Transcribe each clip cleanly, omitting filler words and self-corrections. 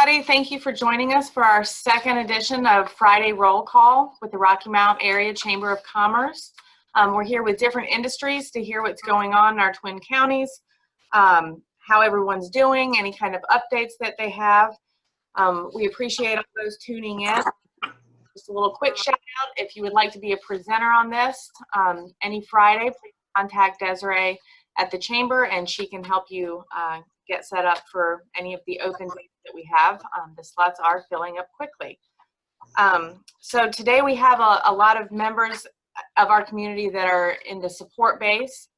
everybody. Thank you for joining us for our second edition of Friday Roll Call with the Rocky Mount Area Chamber of Commerce. We're here with different industries to hear what's going on in our Twin Counties, how everyone's doing, any kind of updates that they have. We appreciate all those tuning in. Just a little quick shout out, if you would like to be a presenter on this any Friday, please contact Desiree at the Chamber and she can help you get set up for any of the open dates that we have. The slots are filling up quickly. So today we have a lot of members of our community that are in the support base.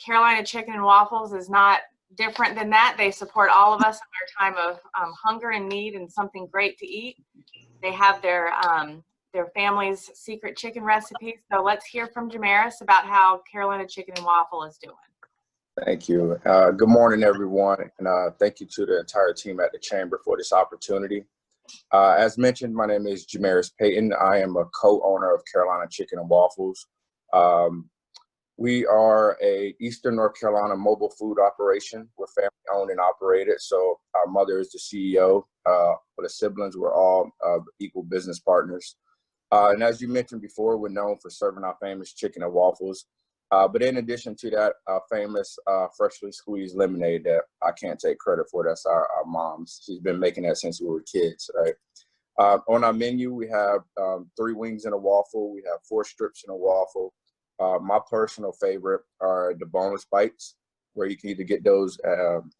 Carolina Chicken and Waffles is not different than that. They support all of us in our time of hunger and need and something great to eat. They have their family's secret chicken recipes. So let's hear from Jamaris about how Carolina Chicken and Waffle is doing. Thank you. Good morning, everyone, and thank you to the entire team at the Chamber for this opportunity. As mentioned, my name is Jamaris Payton. I am a co-owner of Carolina Chicken and Waffles. We are a Eastern North Carolina mobile food operation. We're family owned and operated. So our mother is the CEO. For the siblings, we're all equal business partners. And as you mentioned before, we're known for serving our famous chicken and waffles. But in addition to that, famous freshly squeezed lemonade that I can't take credit for. That's our mom's. She's been making that since we were kids, right? On our menu, we have 3 wings and a waffle. We have 4 strips and a waffle. My personal favorite are the boneless bites, where you can either get those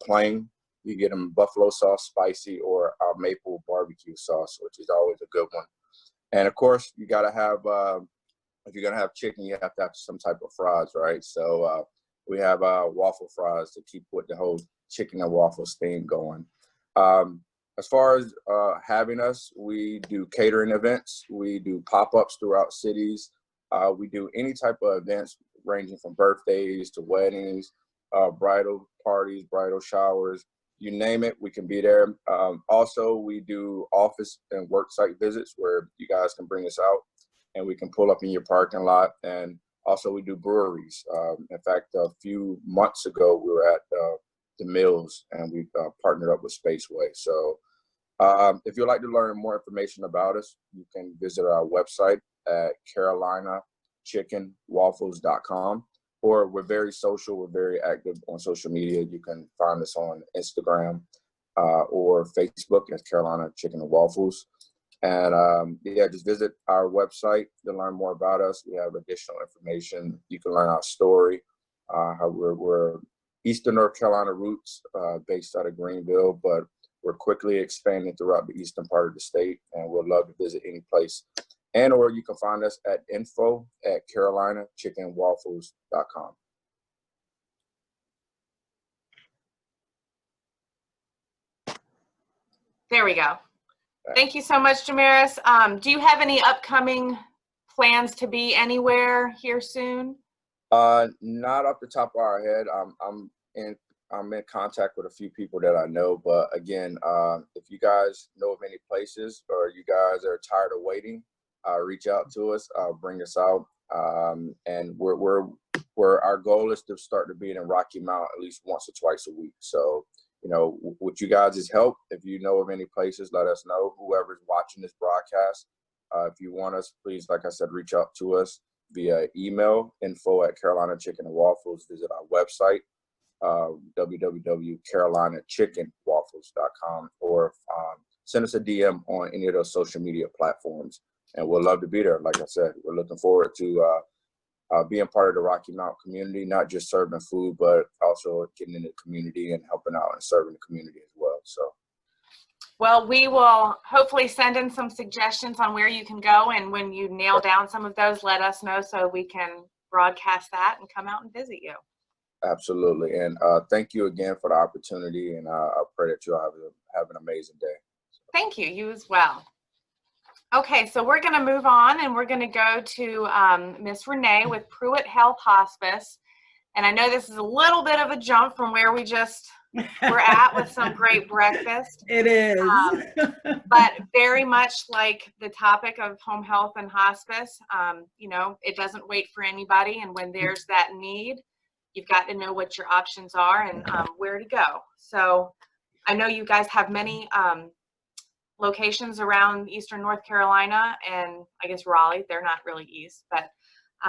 plain, you get them buffalo sauce, spicy, or our maple barbecue sauce, which is always a good one. And of course, you gotta have, if you're gonna have chicken, you have to have some type of fries, right? So we have waffle fries to keep with the whole chicken and waffles theme going. As far as having us, we do catering events. We do pop-ups throughout cities. We do any type of events ranging from birthdays to weddings, bridal parties, bridal showers, you name it, we can be there. Also, we do office and work site visits where you guys can bring us out and we can pull up in your parking lot. And also we do breweries. In fact, a few months ago, we were at the Mills and we partnered up with Spaceway. So if you'd like to learn more information about us, you can visit our website at carolinachickenwaffles.com, or we're very social. We're very active on social media. You can find us on Instagram or Facebook as Carolina Chicken and Waffles. And yeah, just visit our website to learn more about us. We have additional information. You can learn our story, how we're Eastern North Carolina roots, based out of Greenville, but we're quickly expanding throughout the eastern part of the state, and we'd love to visit any place. And or you can find us at info@carolinachickenwaffles.com. There we go. Thank you so much, Jamaris. Do you have any upcoming plans to be anywhere here soon? Not off the top of our head. I'm in contact with a few people that I know, but again, if you guys know of any places or you guys are tired of waiting, reach out to us, bring us out. And our goal is to start to be in Rocky Mount at least once or twice a week. So, you know, with you guys' help, if you know of any places, let us know. Whoever's watching this broadcast, if you want us, please, like I said, reach out to us via email, info@carolinachickenandwaffles. Visit our website, www.carolinachickenwaffles.com, or send us a DM on any of those social media platforms. And we'll love to be there. Like I said, we're looking forward to being part of the Rocky Mount community, not just serving food, but also getting in the community and helping out and serving the community as well. So, well, we will hopefully send in some suggestions on where you can go. And when you nail down some of those, let us know so we can broadcast that and come out and visit you. Absolutely. And thank you again for the opportunity. And I pray that you have an amazing day. Thank you. You as well. Okay, so we're going to move on and we're going to go to Miss Renee with Pruitt Health Hospice. And I know this is a little bit of a jump from where we just were at with some great breakfast. It is. But very much like the topic of home health and hospice, you know, it doesn't wait for anybody. And when there's that need, you've got to know what your options are and where to go. So I know you guys have many locations around Eastern North Carolina and I guess Raleigh. They're not really east, but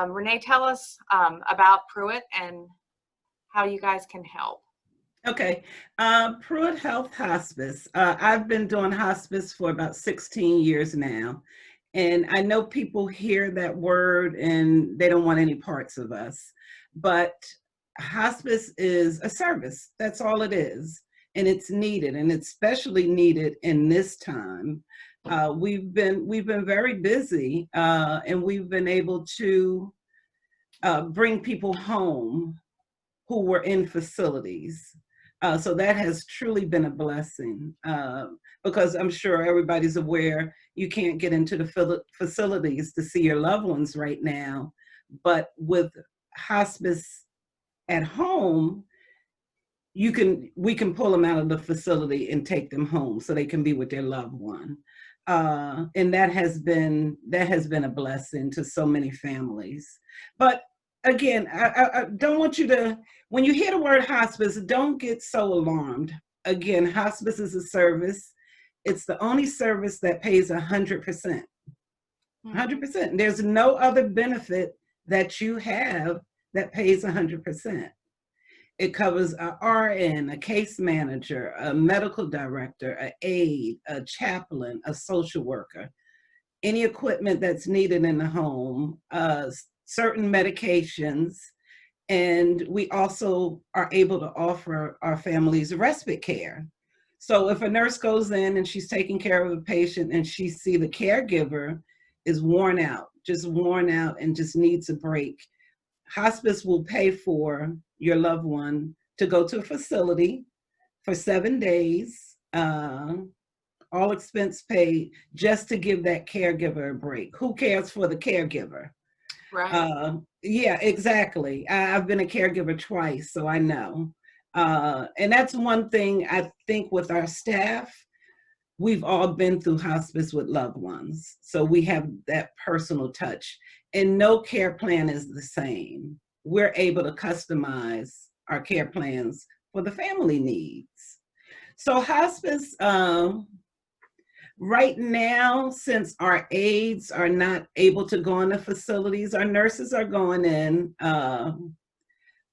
Renee, tell us about Pruitt and how you guys can help. Okay, Pruitt Health Hospice. I've been doing hospice for about 16 years now. And I know people hear that word and they don't want any parts of us. But hospice is a service. That's all it is. And it's needed, and it's especially needed in this time. We've been very busy, and we've been able to bring people home who were in facilities. So that has truly been a blessing, because I'm sure everybody's aware you can't get into the facilities to see your loved ones right now. But with hospice at home, we can pull them out of the facility and take them home so they can be with their loved one. And that has been a blessing to so many families. But again, I don't want you to, when you hear the word hospice, don't get so alarmed. Again, hospice is a service. It's the only service that pays 100%. 100%. There's no other benefit that you have that pays 100%. It covers a RN, a case manager, a medical director, an aide, a chaplain, a social worker, any equipment that's needed in the home, certain medications, and we also are able to offer our families respite care. So if a nurse goes in and she's taking care of a patient and she see the caregiver is worn out and just needs a break, hospice will pay for your loved one to go to a facility for 7 days, all expense paid, just to give that caregiver a break. Who cares for the caregiver? Right. Yeah, exactly. I've been a caregiver twice, so I know. And that's one thing I think with our staff, we've all been through hospice with loved ones. So we have that personal touch, and no care plan is the same. We're able to customize our care plans for the family needs. So hospice, right now, since our aides are not able to go in the facilities, our nurses are going in.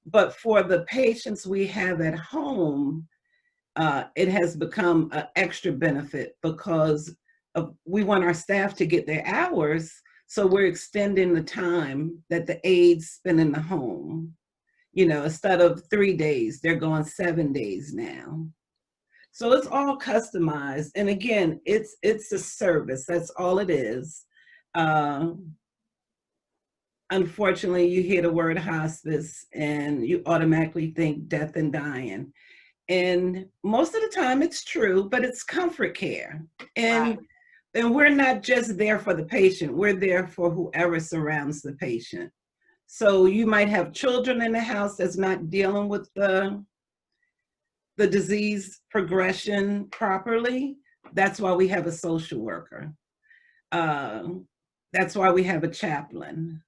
But for the patients we have at home, it has become an extra benefit because we want our staff to get their hours. So we're extending the time that the aides spend in the home. You know, instead of 3 days, they're going 7 days now. So it's all customized. And again, it's a service. That's all it is. Unfortunately, you hear the word hospice and you automatically think death and dying. And most of the time it's true, but it's comfort care. And we're not just there for the patient, we're there for whoever surrounds the patient. So you might have children in the house that's not dealing with the disease progression properly. That's why we have a social worker. That's why we have a chaplain.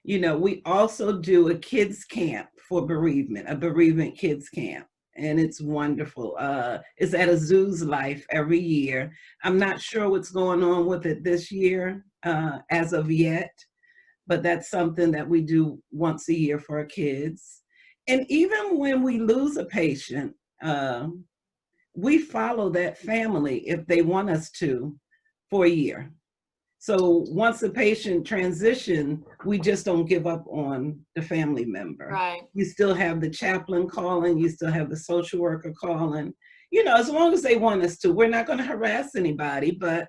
You know, we also do a kids camp for bereavement, a bereavement kids camp. And it's wonderful. It's at Azusa Life every year. I'm not sure what's going on with it this year as of yet, but that's something that we do once a year for our kids. And even when we lose a patient, we follow that family if they want us to for a year. So once the patient transitions, we just don't give up on the family member. Right. You still have the chaplain calling, you still have the social worker calling, you know, as long as they want us to. We're not going to harass anybody, but,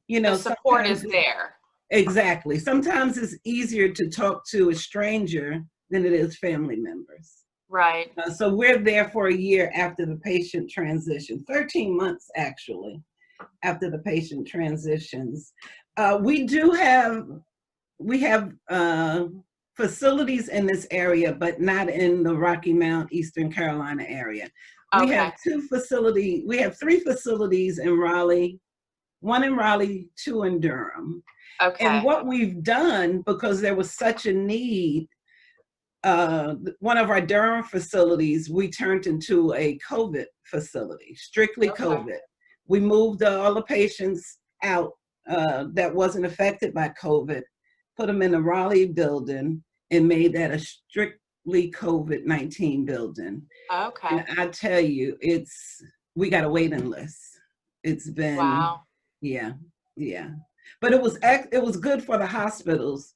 you know, the support is there. Exactly. Sometimes it's easier to talk to a stranger than it is family members. Right. So we're there for a year after the patient transitions, 13 months actually, after the patient transitions. We have facilities in this area, but not in the Rocky Mount, Eastern Carolina area. Okay. We have we have 3 facilities in Raleigh, 1 in Raleigh, 2 in Durham. Okay. And what we've done, because there was such a need, one of our Durham facilities, we turned into a COVID facility, strictly Okay. COVID. We moved all the patients out that wasn't affected by COVID, put them in the Raleigh building, and made that a strictly COVID-19 building. Okay. And I tell you, we got a waiting list. It's been, Wow. yeah. But it was good for the hospitals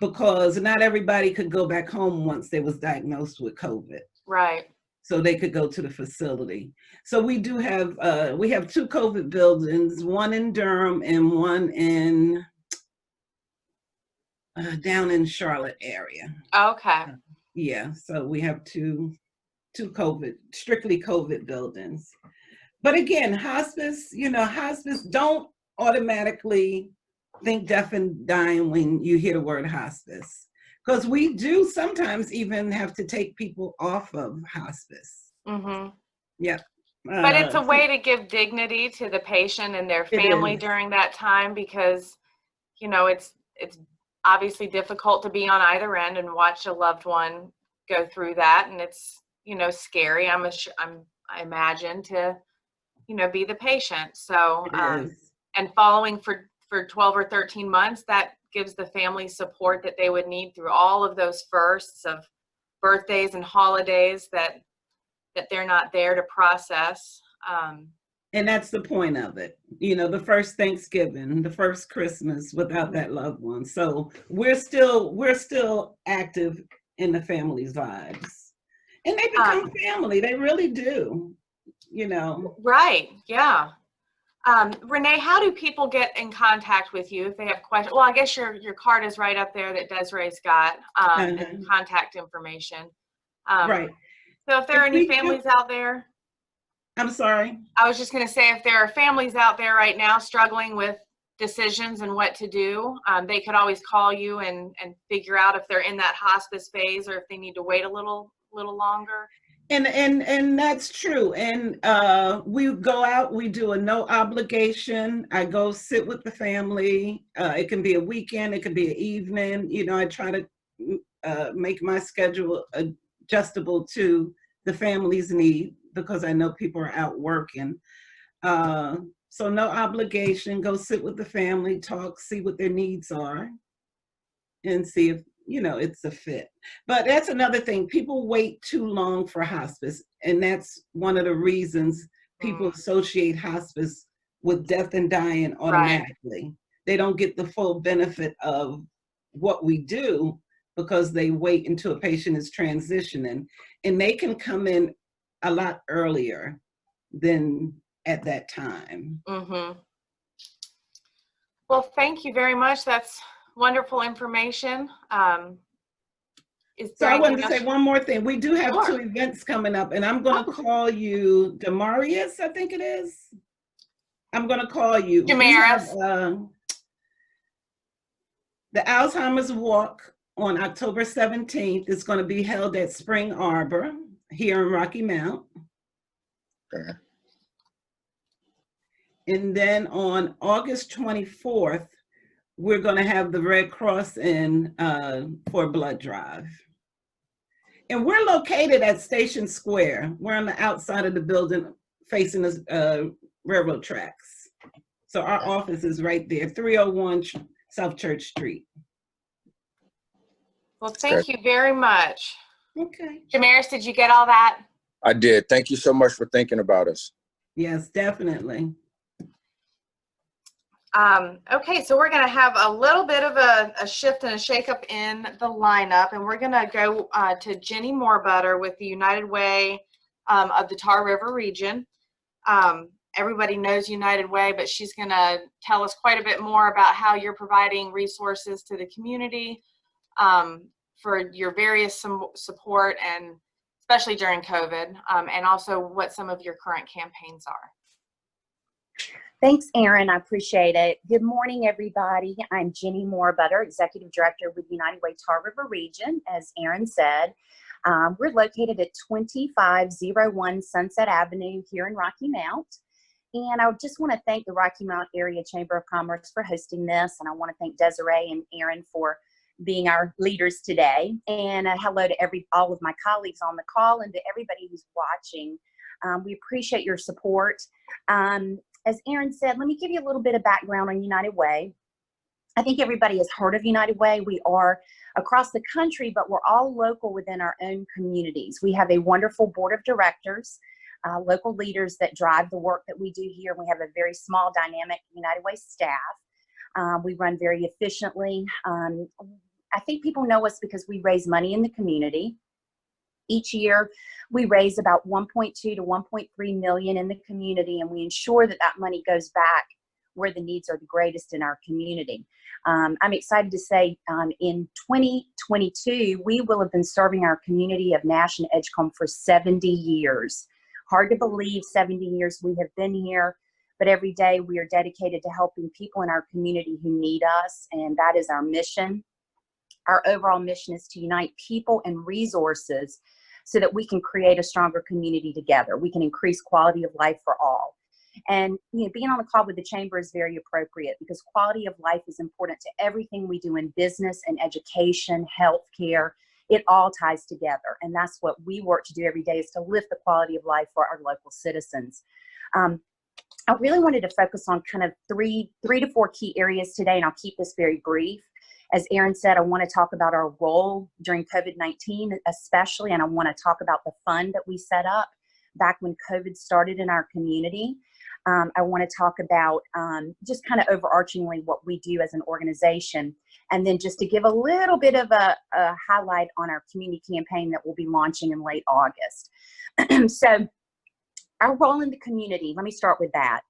because not everybody could go back home once they was diagnosed with COVID. Right. So they could go to the facility. So we do have, we have 2 COVID buildings, one in Durham and one in, down in Charlotte area. Okay. Yeah, so we have two COVID, strictly COVID buildings. But again, hospice, hospice, don't automatically think death and dying when you hear the word hospice. Because we do sometimes even have to take people off of hospice. Mm-hmm. Yeah. But it's a way to give dignity to the patient and their family is. during that time because, it's obviously difficult to be on either end and watch a loved one go through that. And it's, scary. I imagine to, be the patient. So, It is. and following for 12 or 13 months, that gives the family support that they would need through all of those firsts of birthdays and holidays that they're not there to process. And that's the point of it. The first Thanksgiving, the first Christmas without that loved one. So we're still active in the family's lives. And they become family. They really do, Right. Yeah. Renee, how do people get in contact with you if they have questions? Well, I guess your card is right up there that Desiree's got, and contact information. Right. So if there are any families out there. I'm sorry. I was just going to say, if there are families out there right now struggling with decisions and what to do, they could always call you and figure out if they're in that hospice phase or if they need to wait a little longer. And that's true. And we go out, we do a no obligation. I go sit with the family. It can be a weekend, it could be an evening. I try to make my schedule adjustable to the family's need because I know people are out working. So no obligation, go sit with the family, talk, see what their needs are, and see if it's a fit. But that's another thing. People wait too long for hospice. And that's one of the reasons people associate hospice with death and dying automatically. Right. They don't get the full benefit of what we do because they wait until a patient is transitioning. And they can come in a lot earlier than at that time. Mm-hmm. Well, thank you very much. That's wonderful information. So I wanted to say one more thing. We do have 2 events coming up, and I'm going to call you Demarius, I think it is. I'm going to call you. Damaris. The Alzheimer's Walk on October 17th is going to be held at Spring Arbor here in Rocky Mount. Okay. And then on August 24th, we're going to have the Red Cross in for a blood drive. And we're located at Station Square. We're on the outside of the building facing the railroad tracks. So our office is right there, 301 South Church Street. Well, thank you very much. Okay. Jamaris, did you get all that? I did. Thank you so much for thinking about us. Yes, definitely. Okay, so we're going to have a little bit of a shift and a shakeup in the lineup, and we're going to go to Jenny Moorbutter with the United Way of the Tar River region. Everybody knows United Way, but she's going to tell us quite a bit more about how you're providing resources to the community for your various support, and especially during COVID, and also what some of your current campaigns are. Thanks, Erin. I appreciate it. Good morning, everybody. I'm Jenny Moorbutter, Executive Director with United Way Tar River Region. As Erin said, we're located at 2501 Sunset Avenue here in Rocky Mount. And I just want to thank the Rocky Mount Area Chamber of Commerce for hosting this. And I want to thank Desiree and Erin for being our leaders today. And hello to all of my colleagues on the call and to everybody who's watching. We appreciate your support. As Aaron said, let me give you a little bit of background on United Way. I think everybody has heard of United Way. We are across the country, but we're all local within our own communities. We have a wonderful board of directors, local leaders that drive the work that we do here. We have a very small, dynamic United Way staff. We run very efficiently. I think people know us because we raise money in the community. Each year, we raise about 1.2 to 1.3 million in the community, and we ensure that that money goes back where the needs are the greatest in our community. I'm excited to say in 2022, we will have been serving our community of Nash and Edgecombe for 70 years. Hard to believe 70 years we have been here, but every day we are dedicated to helping people in our community who need us, and that is our mission. Our overall mission is to unite people and resources so that we can create a stronger community together. We can increase quality of life for all. And being on the call with the Chamber is very appropriate because quality of life is important to everything we do in business and education, healthcare. It all ties together. And that's what we work to do every day, is to lift the quality of life for our local citizens. I really wanted to focus on kind of three to four key areas today, and I'll keep this very brief. As Aaron said, I want to talk about our role during COVID-19 especially, and I want to talk about the fund that we set up back when COVID started in our community. I want to talk about just kind of overarchingly what we do as an organization, and then just to give a little bit of a highlight on our community campaign that we'll be launching in late August. So our role in the community, let me start with that.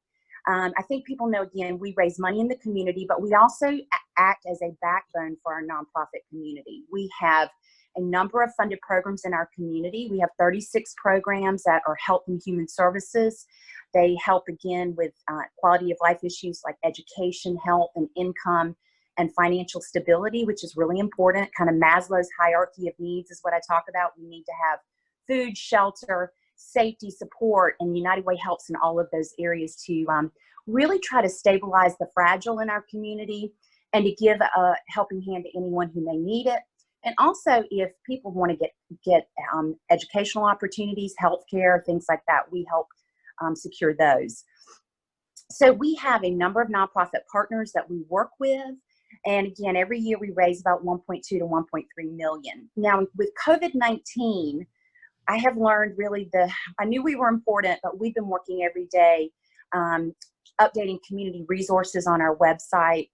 I think people know, again, we raise money in the community, but we also act as a backbone for our nonprofit community. We have a number of funded programs in our community. We have 36 programs that are health and human services. They help, again, with quality of life issues like education, health, and income, and financial stability, which is really important. Kind of Maslow's hierarchy of needs is what I talk about. We need to have food, shelter, safety, support, and United Way helps in all of those areas to really try to stabilize the fragile in our community and to give a helping hand to anyone who may need it. And also, if people want to get educational opportunities, healthcare, things like that, we help secure those. So we have a number of nonprofit partners that we work with. And again, every year we raise about 1.2 to 1.3 million. Now, with COVID-19, I have learned really I knew we were important, but we've been working every day updating community resources on our website.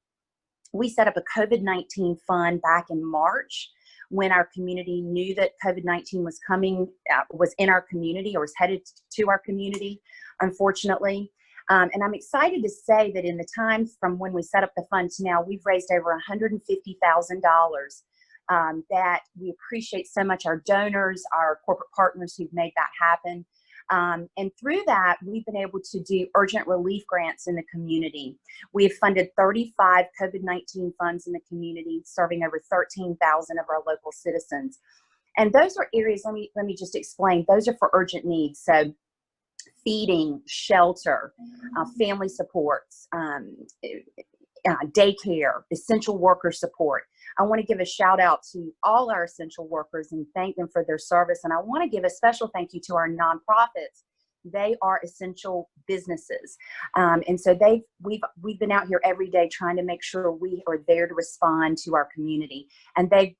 We set up a COVID-19 fund back in March when our community knew that COVID-19 was coming, was in our community or was headed to our community, unfortunately. And I'm excited to say that in the time from when we set up the fund to now, we've raised over $150,000 that we appreciate so much our donors, our corporate partners who've made that happen. And through that, we've been able to do urgent relief grants in the community. We have funded 35 COVID-19 funds in the community, serving over 13,000 of our local citizens. And those are areas, let me just explain, those are for urgent needs. So feeding, shelter, family supports, daycare, essential worker support. I want to give a shout out to all our essential workers and thank them for their service. And I want to give a special thank you to our nonprofits. They are essential businesses. And so we've been out here every day trying to make sure we are there to respond to our community. And I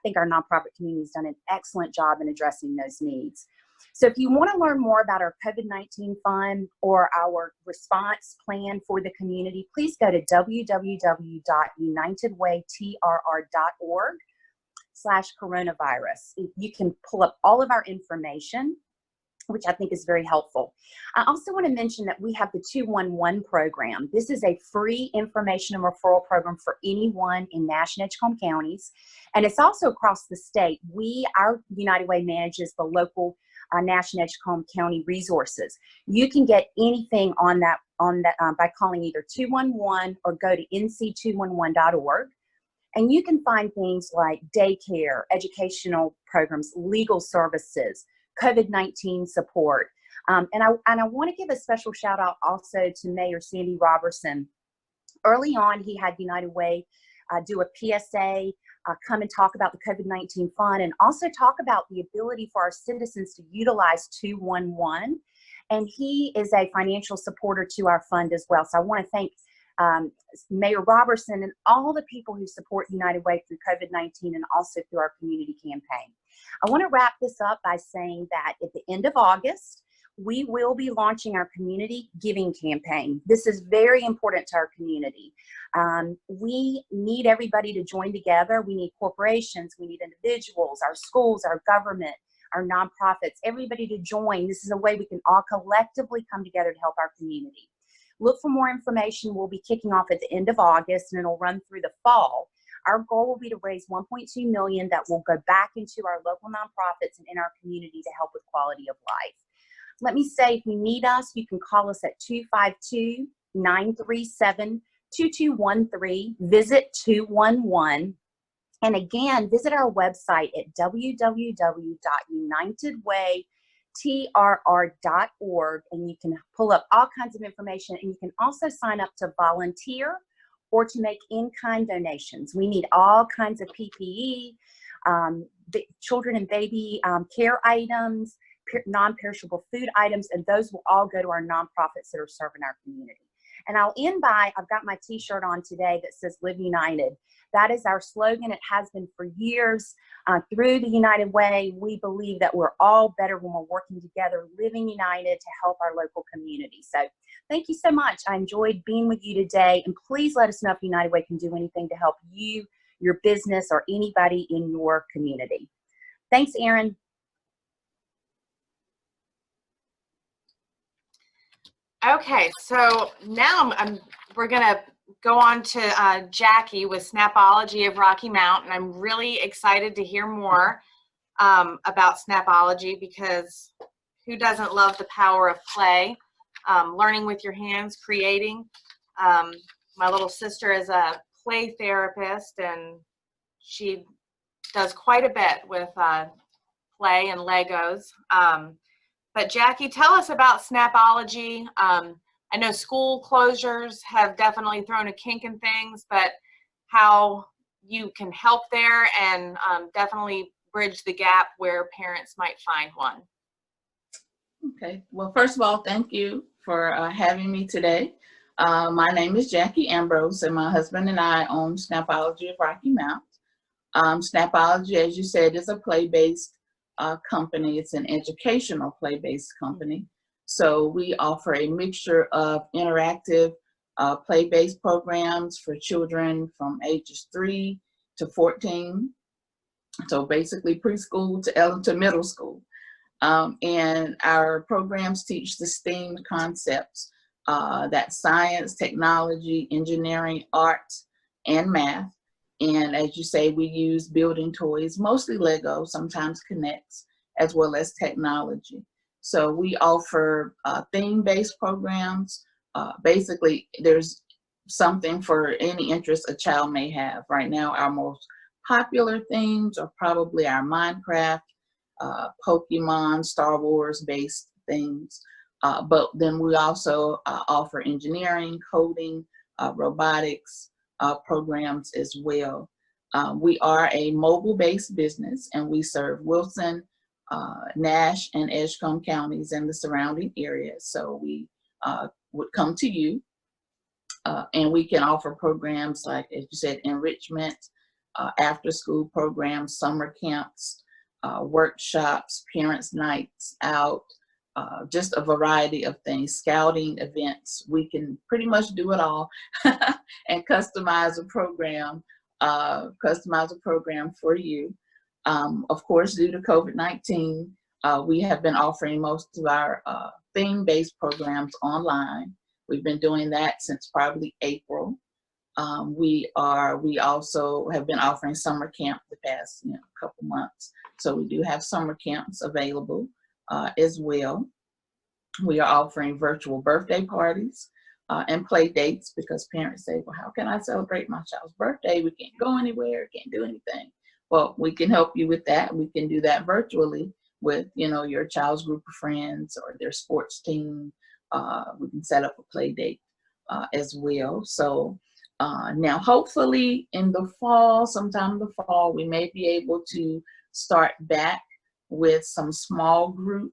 think our nonprofit community has done an excellent job in addressing those needs. So if you want to learn more about our COVID-19 fund or our response plan for the community, please go to www.unitedwaytrr.org/coronavirus. You can pull up all of our information, which I think is very helpful. I also want to mention that we have the 211 program. This is a free information and referral program for anyone in Nash and Edgecombe counties. And it's also across the state. Our United Way manages the local Nash and Edgecombe County resources. You can get anything on that by calling either 211 or go to nc211.org. And you can find things like daycare, educational programs, legal services, COVID-19 support. And I want to give a special shout out also to Mayor Sandy Robertson. Early on, he had United Way do a PSA come and talk about the COVID-19 fund and also talk about the ability for our citizens to utilize 211. And he is a financial supporter to our fund as well. So I want to thank Mayor Robertson and all the people who support United Way through COVID-19 and also through our community campaign. I want to wrap this up by saying that at the end of August, we will be launching our community giving campaign. This is very important to our community. We need everybody to join together. We need corporations, we need individuals, our schools, our government, our nonprofits, everybody to join. This is a way we can all collectively come together to help our community. Look for more information. We'll be kicking off at the end of August and it'll run through the fall. Our goal will be to raise $1.2 million that will go back into our local nonprofits and in our community to help with quality of life. Let me say, if you need us, you can call us at 252-937-2213, visit 211. And again, visit our website at www.unitedwaytrr.org, and you can pull up all kinds of information, and you can also sign up to volunteer or to make in-kind donations. We need all kinds of PPE, children and baby care items, non-perishable food items, and those will all go to our nonprofits that are serving our community. And I'll end by, I've got my t-shirt on today that says Live United. That is our slogan. It has been for years. Through the United Way, we believe that we're all better when we're working together, living united to help our local community. So thank you so much. I enjoyed being with you today. And please let us know if United Way can do anything to help you, your business, or anybody in your community. Thanks, Erin. Okay, so now we're gonna go on to Jackie with Snapology of Rocky Mount, and I'm really excited to hear more about Snapology, because who doesn't love the power of play, learning with your hands, creating. My little sister is a play therapist, and she does quite a bit with play and Legos. But Jackie, tell us about Snapology. I know school closures have definitely thrown a kink in things, but how you can help there and definitely bridge the gap where parents might find one. Okay, well, first of all, thank you for having me today. My name is Jackie Ambrose, and my husband and I own Snapology of Rocky Mount. Snapology, as you said, is a play-based company. It's an educational play-based company. So we offer a mixture of interactive play-based programs for children from ages 3 to 14. So basically preschool to middle school. And our programs teach the STEAM concepts, that's science, technology, engineering, art, and math. And as you say, we use building toys, mostly Lego, sometimes Connects, as well as technology. So we offer theme-based programs. Basically, there's something for any interest a child may have. Right now, our most popular themes are probably our Minecraft, Pokemon, Star Wars-based things. But then we also offer engineering, coding, robotics, programs as well. We are a mobile-based business, and we serve Wilson, Nash, and Edgecombe counties and the surrounding areas. So we would come to you, and we can offer programs like, as you said, enrichment, after-school programs, summer camps, workshops, parents' nights out, just a variety of things, scouting events. We can pretty much do it all and customize a program for you. Of course, due to COVID-19, we have been offering most of our theme-based programs online. We've been doing that since probably April. We also have been offering summer camp the past couple months. So we do have summer camps available as well. We are offering virtual birthday parties and play dates, because parents say, well, how can I celebrate my child's birthday? We can't go anywhere, can't do anything. Well, we can help you with that. We can do that virtually with, your child's group of friends or their sports team. We can set up a play date as well. So Now, hopefully in the fall, sometime in the fall, we may be able to start back with some small group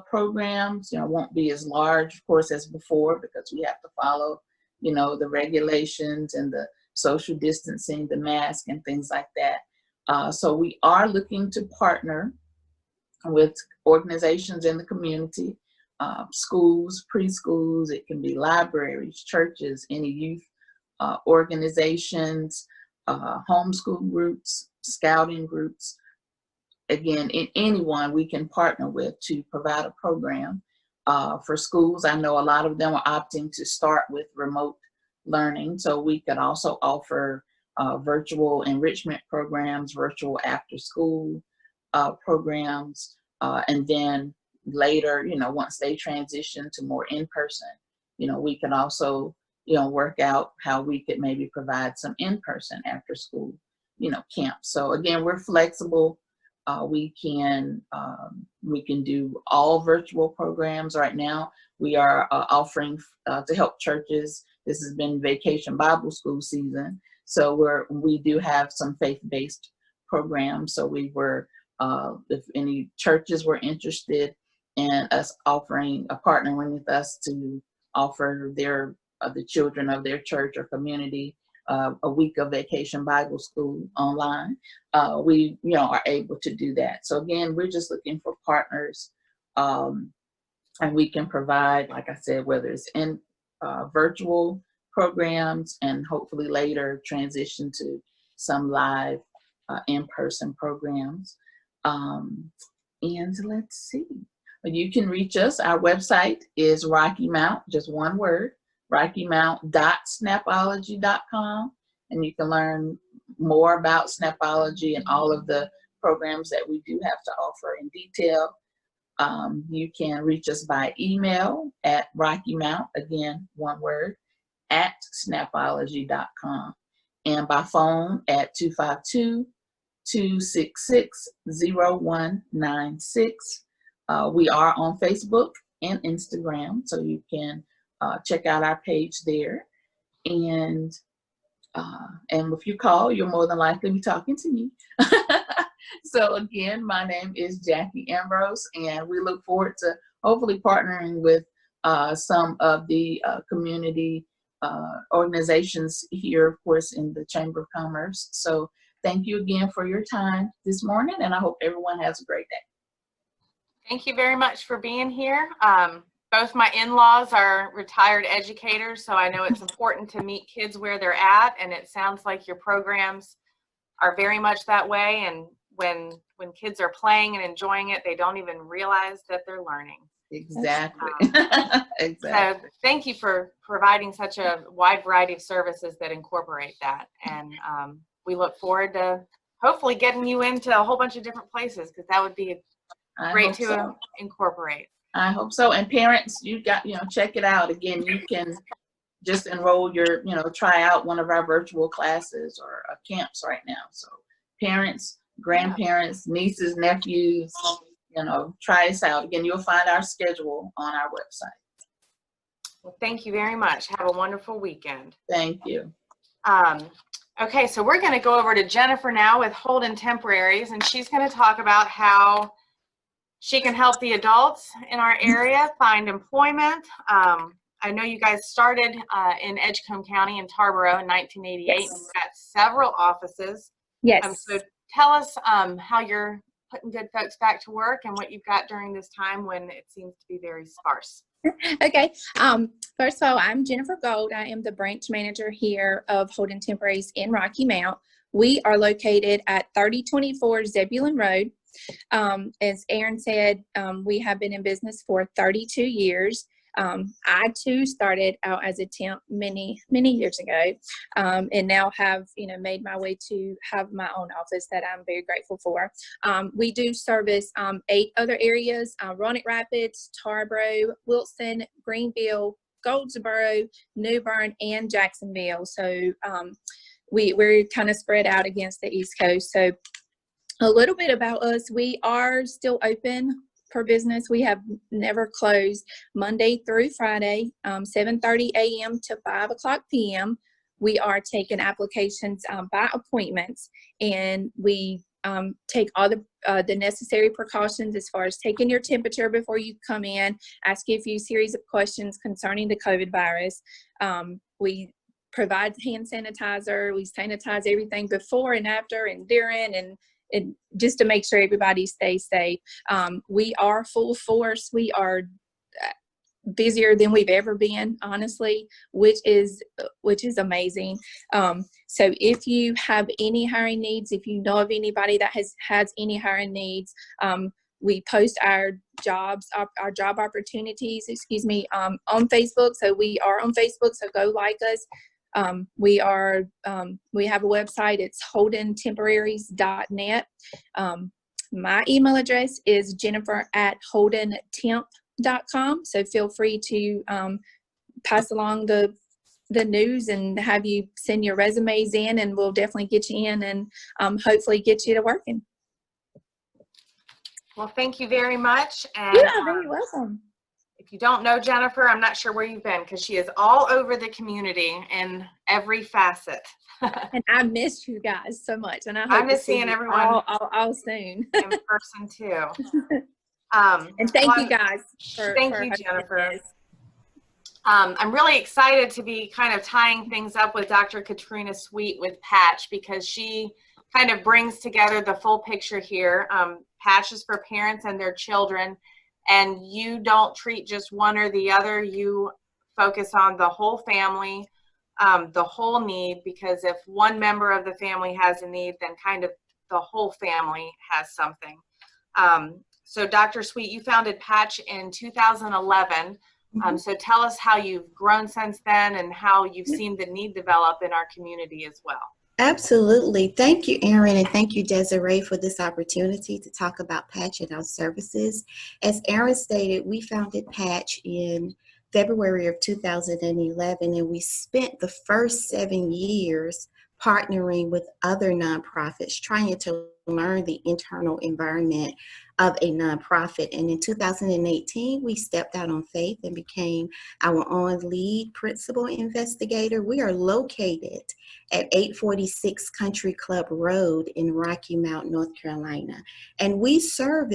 programs. It won't be as large, of course, as before, because we have to follow, the regulations and the social distancing, the mask and things like that. So we are looking to partner with organizations in the community, schools, preschools, it can be libraries, churches, any youth organizations, homeschool groups, scouting groups. Again, anyone we can partner with to provide a program. For schools, I know a lot of them are opting to start with remote learning, so we could also offer virtual enrichment programs, virtual after school programs, and then later, once they transition to more in-person, we can also work out how we could maybe provide some in-person after school, camps. So again, we're flexible. We can do all virtual programs. Right now, we are offering to help churches. This has been Vacation Bible School season, so we do have some faith-based programs. So we were, if any churches were interested in us partnering with us to offer the children of their church or community a week of Vacation Bible School online, we are able to do that. So again, we're just looking for partners, and we can provide, like I said, whether it's in virtual programs and hopefully later transition to some live in-person programs. And let's see, you can reach us. Our website is Rocky Mount, just one word, rockymount.snapology.com, and you can learn more about Snapology and all of the programs that we do have to offer in detail. You can reach us by email at rockymount, again, one word, at snapology.com, and by phone at 252-266-0196. We are on Facebook and Instagram, so you can check out our page there. And if you call, you're more than likely to be talking to me. So again, my name is Jackie Ambrose, and we look forward to hopefully partnering with some of the community organizations here, of course, in the Chamber of Commerce. So thank you again for your time this morning, and I hope everyone has a great day. Thank you very much for being here. Both my in-laws are retired educators, so I know it's important to meet kids where they're at, and it sounds like your programs are very much that way. And when kids are playing and enjoying it, they don't even realize that they're learning. Exactly. Exactly. So thank you for providing such a wide variety of services that incorporate that. And we look forward to hopefully getting you into a whole bunch of different places, because that would be great to incorporate. I hope so. And parents, you got, check it out. Again, you can just enroll try out one of our virtual classes or camps right now. So parents, grandparents, nieces, nephews, try us out. Again, you'll find our schedule on our website. Well, thank you very much. Have a wonderful weekend. Thank you. Okay, so we're going to go over to Jennifer now with Holden Temporaries, and she's going to talk about how she can help the adults in our area find employment. I know you guys started in Edgecombe County in Tarboro in 1988. Yes. And you've got several offices. Yes. So tell us how you're putting good folks back to work and what you've got during this time when it seems to be very sparse. Okay. First of all, I'm Jennifer Gold. I am the branch manager here of Holden Temporaries in Rocky Mount. We are located at 3024 Zebulon Road. As Aaron said, we have been in business for 32 years. I too started out as a temp many years ago, and now have made my way to have my own office that I'm very grateful for. We do service 8 other areas: Roanoke Rapids, Tarboro, Wilson, Greenville, Goldsboro, New Bern, and Jacksonville. So we're kind of spread out against the East Coast. So a little bit about us: we are still open for business. We have never closed, Monday through Friday, 7:30 a.m. to 5 o'clock p.m. we are taking applications by appointments, and we take all the necessary precautions as far as taking your temperature before you come in, ask you a few series of questions concerning the COVID virus. We provide hand sanitizer. We sanitize everything before and after and during, and just to make sure everybody stays safe. We are full force. We are busier than we've ever been, honestly, which is amazing. So if you have any hiring needs, if you know of anybody that has any hiring needs, we post our jobs, our job opportunities, on Facebook. So we are on Facebook, so go like us. We have a website. It's holdentemporaries.net. My email address is jennifer@holdentemp.com. So feel free to pass along the news and have you send your resumes in, and we'll definitely get you in and hopefully get you to working. Well, thank you very much. And Yeah, very welcome. if you don't know Jennifer, I'm not sure where you've been, because she is all over the community in every facet. And I miss you guys so much, and I I hope to miss see seeing you everyone all soon. in person too. And thank well, you guys for thank you, hosting Jennifer. this. I'm really excited to be kind of tying things up with Dr. Katrina Sweet with Patch, because she kind of brings together the full picture here. Patch is for parents and their children, and you don't treat just one or the other. You focus on the whole family, the whole need, because if one member of the family has a need, then kind of the whole family has something. So Dr. Sweet, you founded Patch in 2011. So tell us how you've grown since then and how you've seen the need develop in our community as well. Absolutely. Thank you, Erin, and thank you, Desiree, for this opportunity to talk about Patch and our services. As Erin stated, we founded Patch in February of 2011, and we spent the first 7 years partnering with other nonprofits, trying to learn the internal environment of a nonprofit. And in 2018, we stepped out on faith and became our own lead principal investigator. We are located at 846 Country Club Road in Rocky Mount, North Carolina. And we serve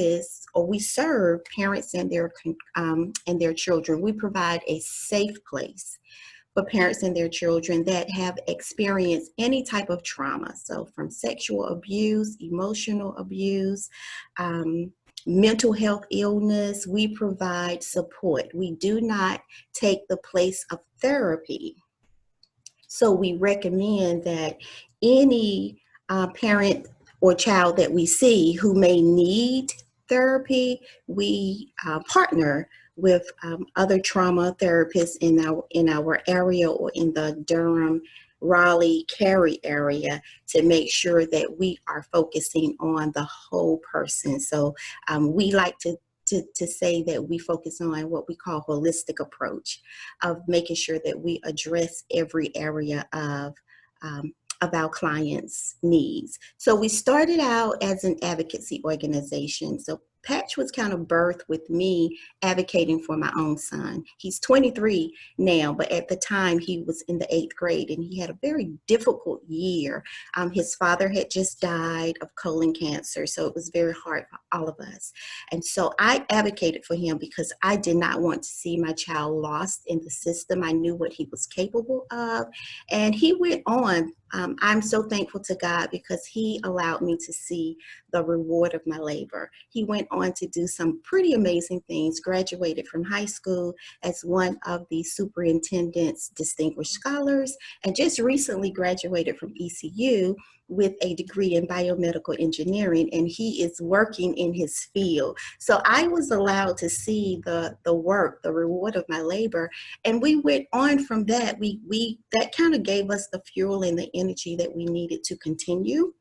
parents and their children. We provide a safe place for parents and their children that have experienced any type of trauma. So from sexual abuse, emotional abuse, mental health illness, we provide support. We do not take the place of therapy. So we recommend that any parent or child that we see who may need therapy, we partner with other trauma therapists in our area or in the Durham, Raleigh, Cary area to make sure that we are focusing on the whole person. So we like to say that we focus on what we call holistic approach of making sure that we address every area of our clients' needs. So we started out as an advocacy organization. So Patch was kind of birthed with me advocating for my own son. He's 23 now, but at the time he was in the 8th grade and he had a very difficult year. His father had just died of colon cancer, so it was very hard for all of us. And so I advocated for him because I did not want to see my child lost in the system. I knew what he was capable of. And he went on. I'm so thankful to God because he allowed me to see the reward of my labor. He went on to do some pretty amazing things, graduated from high school as one of the superintendent's distinguished scholars, and just recently graduated from ECU with a degree in biomedical engineering, and he is working in his field. So I was allowed to see the work, the reward of my labor, and we went on from that. That kind of gave us the fuel and the energy that we needed to continue.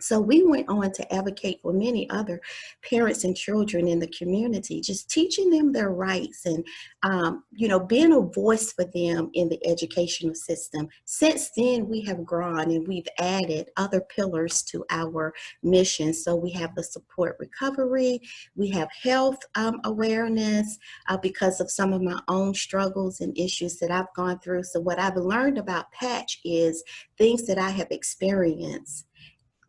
So we went on to advocate for many other parents and children in the community, just teaching them their rights and, being a voice for them in the educational system. Since then, we have grown and we've added other pillars to our mission. So we have the support recovery, we have health awareness because of some of my own struggles and issues that I've gone through. So what I've learned about Patch is things that I have experienced.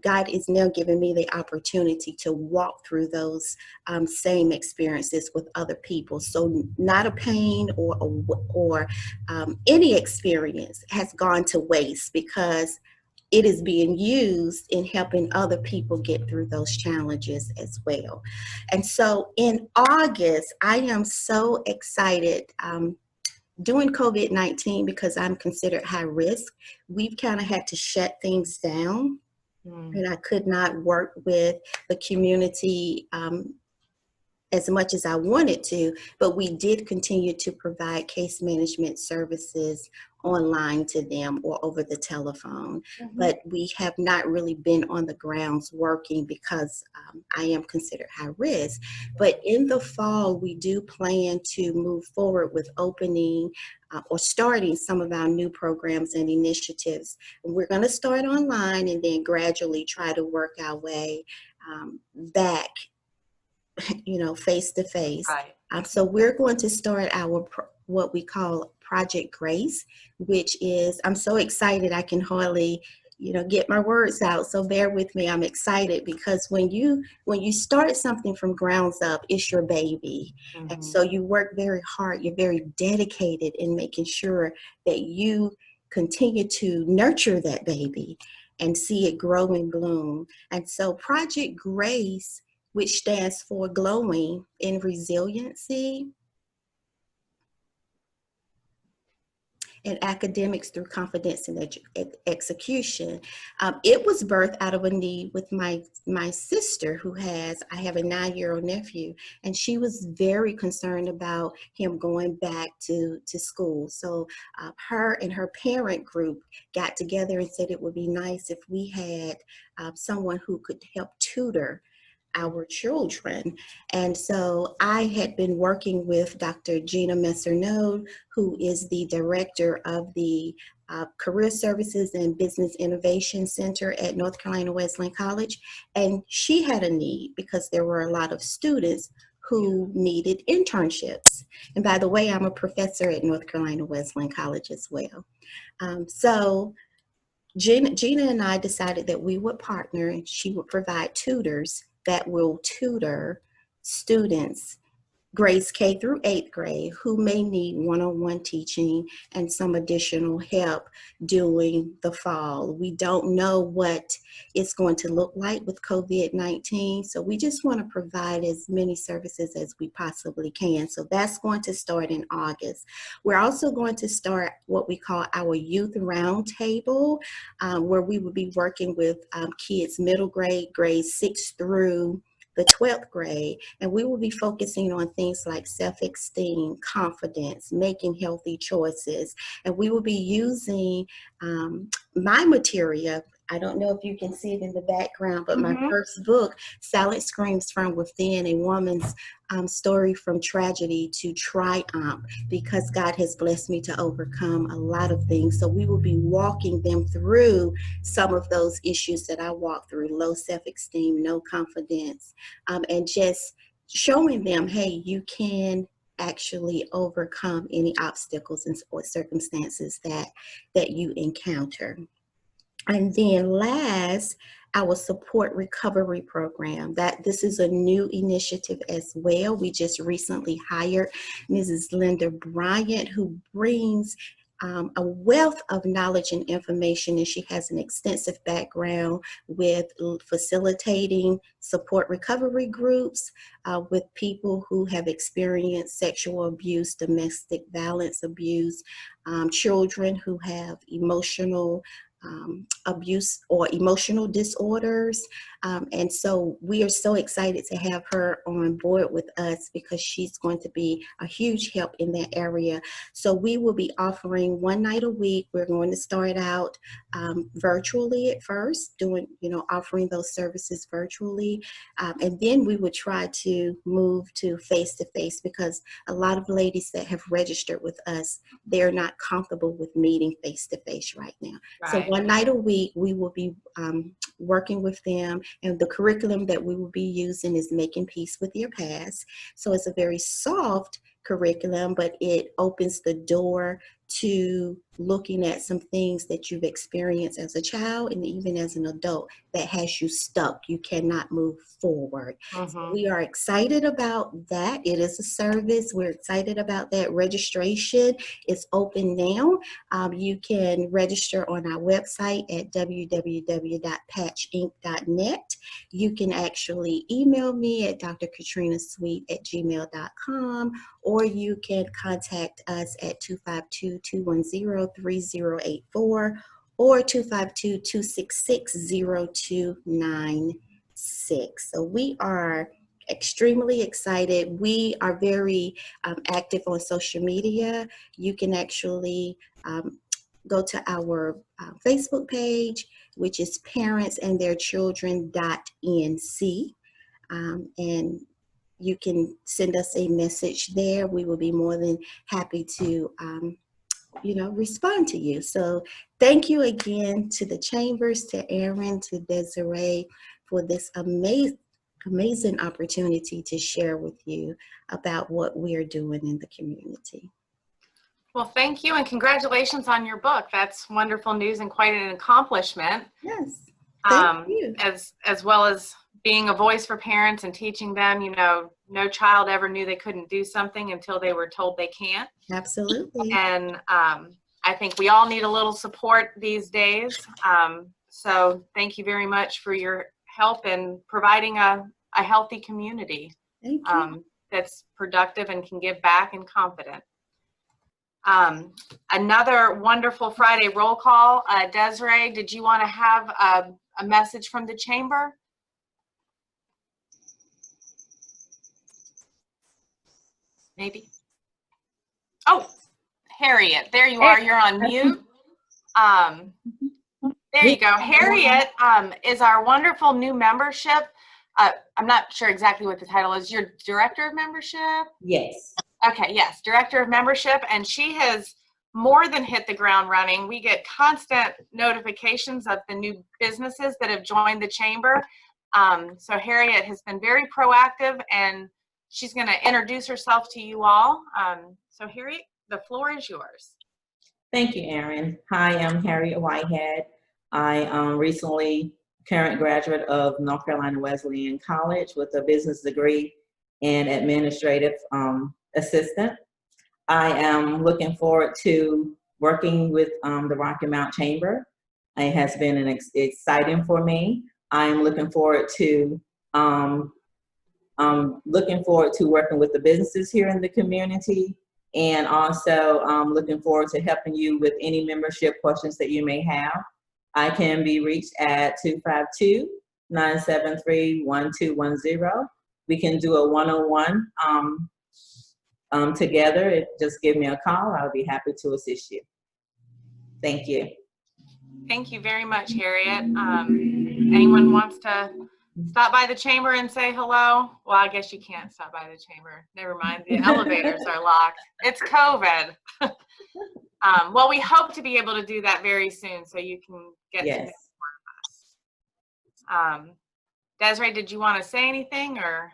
God is now giving me the opportunity to walk through those same experiences with other people. So not a pain or any experience has gone to waste because it is being used in helping other people get through those challenges as well. And so in August, I am so excited. During COVID-19, because I'm considered high risk, we've kind of had to shut things down. And I could not work with the community as much as I wanted to, but we did continue to provide case management services online to them or over the telephone. But we have not really been on the grounds working because I am considered high risk. But in the fall, we do plan to move forward with opening or starting some of our new programs and initiatives. We're going to start online and then gradually try to work our way back, face to face. Right. So we're going to start our what we call Project Grace, which is, I'm so excited I can hardly get my words out, so bear with me. I'm excited because when you start something from grounds up, it's your baby. And so you work very hard, you're very dedicated in making sure that you continue to nurture that baby and see it grow and bloom. And so Project Grace, which stands for Glowing in Resiliency and Academics Through Confidence and Execution. It was birthed out of a need with my sister I have a 9-year-old nephew, and she was very concerned about him going back to school. So her and her parent group got together and said it would be nice if we had someone who could help tutor our children. And so I had been working with Dr. Gina Messer-Node, who is the director of the Career Services and Business Innovation Center at North Carolina Wesleyan College. And she had a need because there were a lot of students who needed internships. And by the way, I'm a professor at North Carolina Wesleyan College as well. So Gina and I decided that we would partner and she would provide tutors that will tutor students grades K through 8th grade who may need one-on-one teaching and some additional help during the fall. We don't know what it's going to look like with COVID-19, so we just want to provide as many services as we possibly can. So that's going to start in August. We're also going to start what we call our Youth Roundtable, where we will be working with kids middle grade, grades 6 through the 12th grade, and we will be focusing on things like self-esteem, confidence, making healthy choices, and we will be using my material. I don't know if you can see it in the background, but my first book, Silent Screams from Within, a woman's story from tragedy to triumph, because God has blessed me to overcome a lot of things. So we will be walking them through some of those issues that I walked through: low self-esteem, no confidence, and just showing them, hey, you can actually overcome any obstacles or circumstances that you encounter. And then last, our support recovery program. This is a new initiative as well. We just recently hired Mrs. Linda Bryant, who brings a wealth of knowledge and information, and she has an extensive background with facilitating support recovery groups with people who have experienced sexual abuse, domestic violence abuse, children who have emotional abuse or emotional disorders. And so we are so excited to have her on board with us because she's going to be a huge help in that area. So we will be offering one night a week. We're going to start out virtually at first, offering those services virtually. And then we would try to move to face-to-face because a lot of ladies that have registered with us, they're not comfortable with meeting face-to-face right now. So Right. one night a week, we will be working with them, and the curriculum that we will be using is Making Peace with Your Past. So it's a very soft curriculum, but it opens the door to looking at some things that you've experienced as a child and even as an adult that has you stuck. You cannot move forward. Mhm. We are excited about that. It is a service. We're excited about that. Registration is open now. You can register on our website at www.patchinc.net. You can actually email me at drkatrinasweet@gmail.com, or you can contact us at 252-210-3084 or 252-266-0296. So we are extremely excited. We are very active on social media. You can actually go to our Facebook page, which is parentsandtheirchildren.nc, and you can send us a message there. We will be more than happy to respond to you. So thank you again to the Chambers, to Aaron, to Desiree for this amazing opportunity to share with you about what we are doing in the community. Well, thank you and congratulations on your book. That's wonderful news and quite an accomplishment. Yes, thank you. As well as being a voice for parents and teaching them, no child ever knew they couldn't do something until they were told they can't. Absolutely. And I think we all need a little support these days. So thank you very much for your help in providing a healthy community Thank you. that's productive and can give back and confident. Another wonderful Friday roll call. Desiree, did you want to have a message from the chamber? Maybe. Oh, Harriet, there you are. You're on mute. There you go. Harriet is our wonderful new membership. I'm not sure exactly what the title is. You're Director of Membership? Yes. Okay, yes, Director of Membership, and she has more than hit the ground running. We get constant notifications of the new businesses that have joined the chamber. So Harriet has been very proactive, and she's going to introduce herself to you all. So Harriet, the floor is yours. Thank you, Erin. Hi, I'm Harriet Whitehead. I recently current graduate of North Carolina Wesleyan College with a business degree and administrative assistant. I am looking forward to working with the Rocky Mount Chamber. It has been exciting for me. I'm looking forward to working with the businesses here in the community, and also looking forward to helping you with any membership questions that you may have. I can be reached at 252-973-1210. We can do a one-on-one together. Just give me a call. I'll be happy to assist you. Thank you. Thank you very much, Harriet. Anyone wants to stop by the chamber and say hello? Well, I guess you can't stop by the chamber. Never mind, the elevators are locked. It's COVID. Well, we hope to be able to do that very soon so you can get to know more of us. Desiree, did you want to say anything or?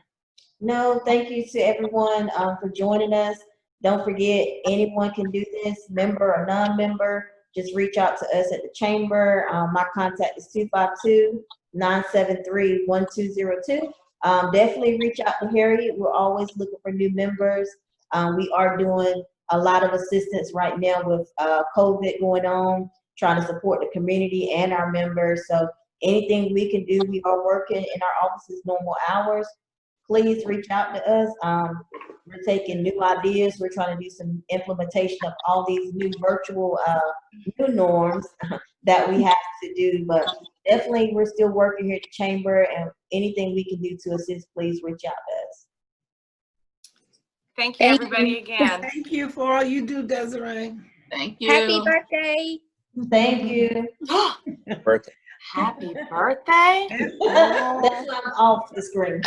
No, thank you to everyone for joining us. Don't forget, anyone can do this, member or non-member. Just reach out to us at the chamber. My contact is 252-973-1202. Definitely reach out to Harriet. We're always looking for new members. We are doing a lot of assistance right now with COVID going on, trying to support the community and our members. So anything we can do, we are working in our offices normal hours. Please reach out to us. We're taking new ideas. We're trying to do some implementation of all these new virtual new norms. that we have to do. But definitely, we're still working here at the chamber, and anything we can do to assist, please reach out to us. Thank you, Thank everybody, again. Thank you for all you do, Desiree. Thank you. Happy birthday. Thank you. Birthday. Happy birthday. That's why I'm off the screen.